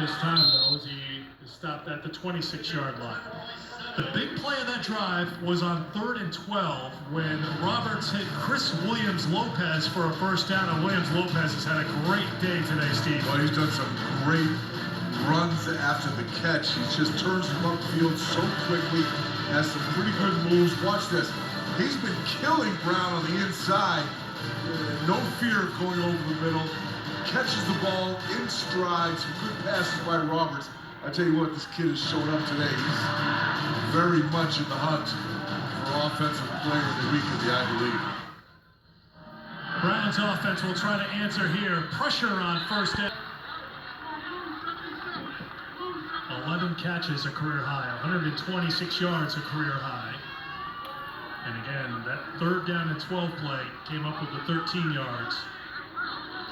this time, though, as he stopped at the 26-yard line. The big play of that drive was on 3rd and 12 when Roberts hit Chris Williams-Lopez for a first down, and Williams-Lopez has had a great day today, Steve. Well, he's done some great runs after the catch. He just turns them upfield so quickly, has some pretty good moves. Watch this. He's been killing Brown on the inside. No fear of going over the middle. Catches the ball in stride. Some good passes by Roberts. I tell you what, this kid has shown up today. He's very much in the hunt for Offensive Player of the Week in the Ivy League. Brown's offense will try to answer here. Pressure on first down. 11 catches, a career high. 126 yards, a career high. And again, that 3rd down and 12 play came up with the 13 yards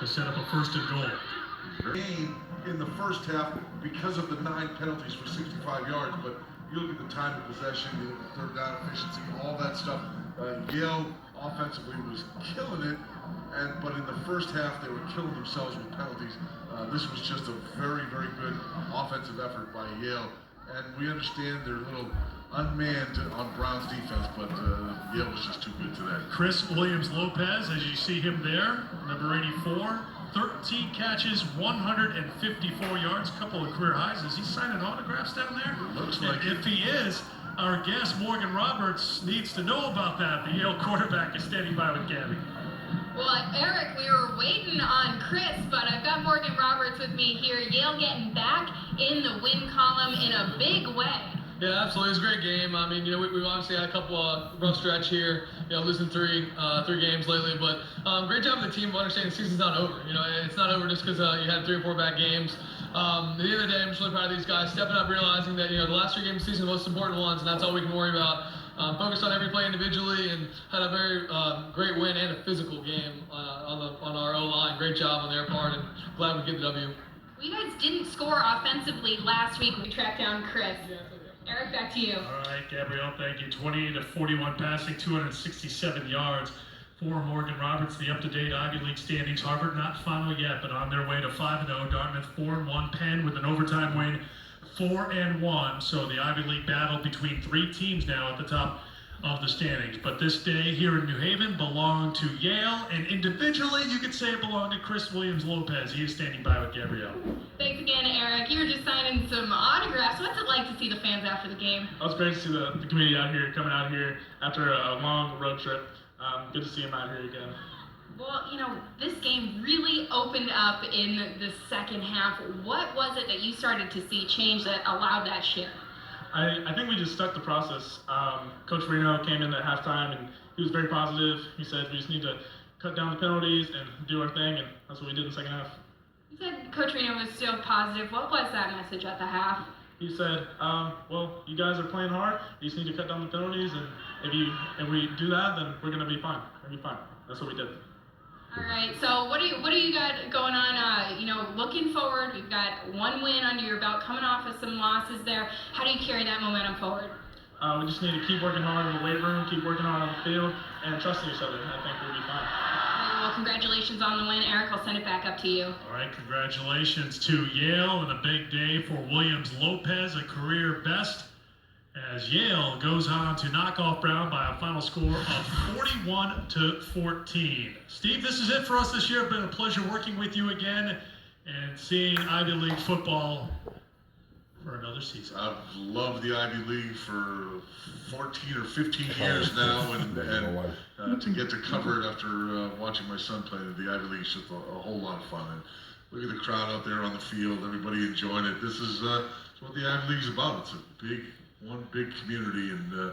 to set up a 1st and goal. Game in the first half because of the 9 penalties for 65 yards, but you look at the time of possession, you look at 3rd down efficiency, all that stuff. Yale offensively was killing it, but in the first half they were killing themselves with penalties. This was just a very, very good offensive effort by Yale, and we understand they're a little unmanned on Brown's defense, but Yale was just too good today. Chris Williams-Lopez, as you see him there, number 84, 13 catches, 154 yards, couple of career highs. Is he signing autographs down there? Looks like it. If he is, our guest Morgan Roberts needs to know about that. The Yale quarterback is standing by with Gabby. Well, Eric, we were waiting on Chris, but I've got Morgan Roberts with me here. Yale getting back in the win column in a big way. Yeah, absolutely. It was a great game. I mean, we've obviously had a couple rough stretch here, losing three games lately, but great job of the team of understanding the season's not over. It's not over just because you had 3 or 4 bad games. At the end of the day, I'm just really proud of these guys stepping up, realizing that, the last 3 games of the season are the most important ones, and that's all we can worry about. Focused on every play individually and had a very great win and a physical game on our O-line. Great job on their part, and glad we get the W. Well, you guys didn't score offensively last week. We tracked down Chris. Eric, back to you. All right, Gabrielle, thank you. 28 of 41 passing, 267 yards for Morgan Roberts. The up-to-date Ivy League standings. Harvard not final yet, but on their way to 5-0. Dartmouth 4-1. Penn with an overtime win, 4-1. So the Ivy League battle between 3 teams now at the top of the standings. But this day here in New Haven belonged to Yale, and individually you could say it belonged to Chris Williams-Lopez. He is standing by with Gabrielle. Thanks again, Eric. You were just signing some autographs. What's it like to see the fans after the game? Well, it's great to see the community out here, coming out here after a long road trip. Good to see them out here again. Well, this game really opened up in the second half. What was it that you started to see change that allowed that shift? I think we just stuck the process. Coach Reno came in at halftime and he was very positive. He said we just need to cut down the penalties and do our thing, and that's what we did in the second half. You said Coach Reno was still positive. What was that message at the half? He said, well, you guys are playing hard. You just need to cut down the penalties, and if we do that, then we're going to be fine. We're going to be fine. That's what we did. All right, so what do you got going on, looking forward? We've got 1 win under your belt, coming off of some losses there. How do you carry that momentum forward? We just need to keep working hard in the weight room, keep working hard on the field, and trusting each other. I think we'll be fine. Well, congratulations on the win. Eric, I'll send it back up to you. All right, congratulations to Yale, and a big day for Williams-Lopez, a career best, as Yale goes on to knock off Brown by a final score of 41-14. Steve, this is it for us this year. It's been a pleasure working with you again and seeing Ivy League football for another season. I've loved the Ivy League for 14 or 15 years now, and to get to cover it after watching my son play in the Ivy League is just a whole lot of fun. And look at the crowd out there on the field, everybody enjoying it. This is what the Ivy League is about. It's one big community and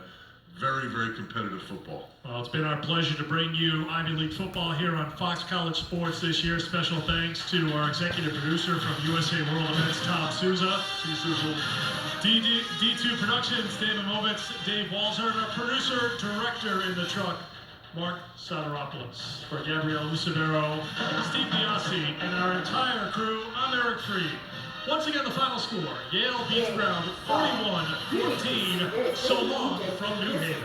very, very competitive football. Well, it's been our pleasure to bring you Ivy League football here on Fox College Sports this year. Special thanks to our executive producer from USA World Events, Tom Souza. D2 Productions, David Movitz, Dave Walzer, and our producer, director in the truck, Mark Soteropoulos. For Gabrielle Lucivero, Steve Biasi, and our entire crew, I'm Eric Freed. Once again, the final score, Yale beats Brown 41-14. So long from New Haven.